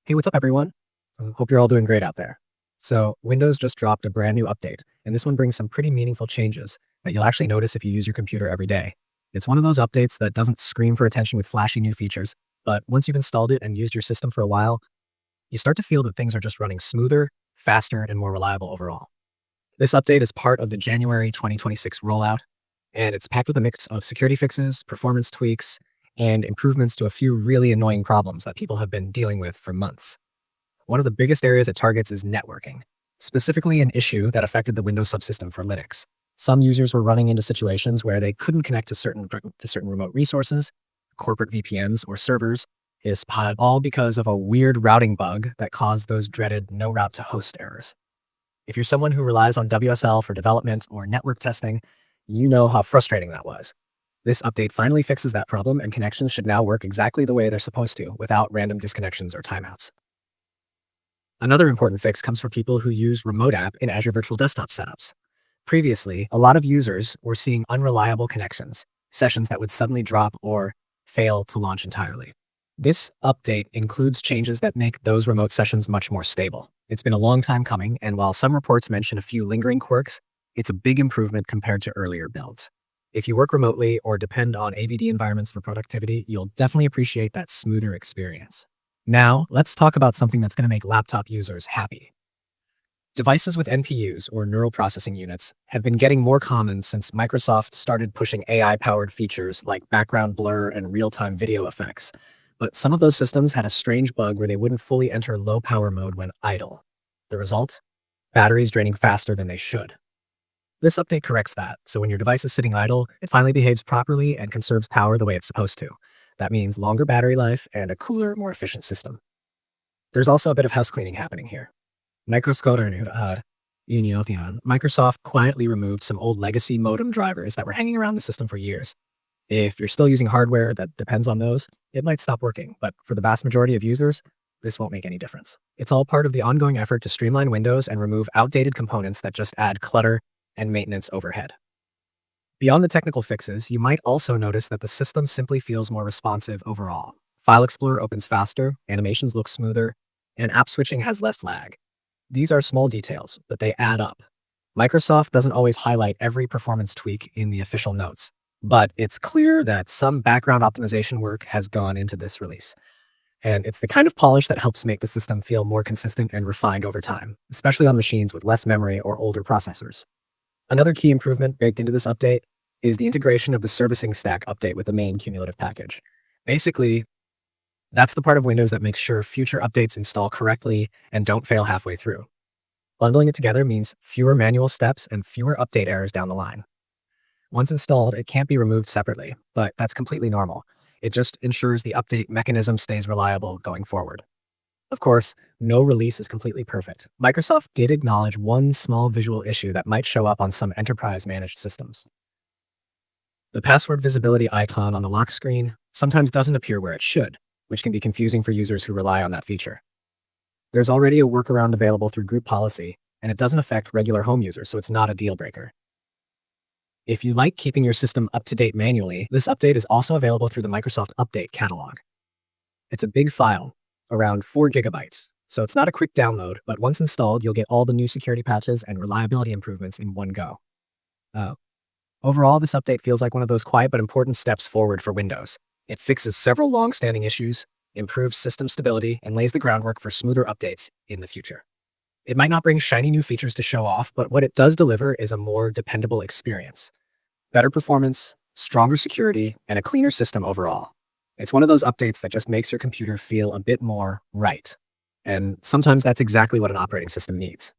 Hey, what's up, everyone? Hope you're all doing great out there. So, Windows just dropped a brand new update, and this one brings some pretty meaningful changes that you'll actually notice if you use your computer every day. It's one of those updates that doesn't scream for attention with flashy new features, but once you've installed it and used your system for a while, you start to feel that things are just running smoother, faster, and more reliable overall. This update is part of the January 2026 rollout, and it's packed with a mix of security fixes, performance tweaks, and improvements to a few really annoying problems that people have been dealing with for months. One of the biggest areas it targets is networking, specifically an issue that affected the Windows subsystem for Linux. Some users were running into situations where they couldn't connect to certain remote resources, corporate VPNs, or servers, ISPod, all because of a weird routing bug that caused those dreaded no route to host errors. If you're someone who relies on WSL for development or network testing, you know how frustrating that was. This update finally fixes that problem, and connections should now work exactly the way they're supposed to, without random disconnections or timeouts. Another important fix comes for people who use Remote App in Azure Virtual Desktop setups. Previously, a lot of users were seeing unreliable connections, sessions that would suddenly drop or fail to launch entirely. This update includes changes that make those remote sessions much more stable. It's been a long time coming, and while some reports mention a few lingering quirks, it's a big improvement compared to earlier builds. If you work remotely or depend on AVD environments for productivity, you'll definitely appreciate that smoother experience. Now, let's talk about something that's going to make laptop users happy. Devices with NPUs, or neural processing units, have been getting more common since Microsoft started pushing AI-powered features like background blur and real-time video effects. But some of those systems had a strange bug where they wouldn't fully enter low power mode when idle. The result? Batteries draining faster than they should. This update corrects that, so when your device is sitting idle, it finally behaves properly and conserves power the way it's supposed to. That means longer battery life and a cooler, more efficient system. There's also a bit of house cleaning happening here. Microsoft quietly removed some old legacy modem drivers that were hanging around the system for years. If you're still using hardware that depends on those, it might stop working, but for the vast majority of users, this won't make any difference. It's all part of the ongoing effort to streamline Windows and remove outdated components that just add clutter and maintenance overhead. Beyond the technical fixes, you might also notice that the system simply feels more responsive overall. File Explorer opens faster, animations look smoother, and app switching has less lag. These are small details, but they add up. Microsoft doesn't always highlight every performance tweak in the official notes, but it's clear that some background optimization work has gone into this release. And it's the kind of polish that helps make the system feel more consistent and refined over time, especially on machines with less memory or older processors. Another key improvement baked into this update is the integration of the servicing stack update with the main cumulative package. Basically, that's the part of Windows that makes sure future updates install correctly and don't fail halfway through. Bundling it together means fewer manual steps and fewer update errors down the line. Once installed, it can't be removed separately, but that's completely normal. It just ensures the update mechanism stays reliable going forward. Of course, no release is completely perfect. Microsoft did acknowledge one small visual issue that might show up on some enterprise-managed systems. The password visibility icon on the lock screen sometimes doesn't appear where it should, which can be confusing for users who rely on that feature. There's already a workaround available through group policy, and it doesn't affect regular home users, so it's not a deal breaker. If you like keeping your system up to date manually, this update is also available through the Microsoft Update catalog. It's a big file, around 4 gigabytes, so it's not a quick download, but once installed, you'll get all the new security patches and reliability improvements in one go. Overall, this update feels like one of those quiet but important steps forward for Windows. It fixes several long-standing issues, improves system stability, and lays the groundwork for smoother updates in the future. It might not bring shiny new features to show off, but what it does deliver is a more dependable experience. Better performance, stronger security, and a cleaner system overall. It's one of those updates that just makes your computer feel a bit more right. And sometimes that's exactly what an operating system needs.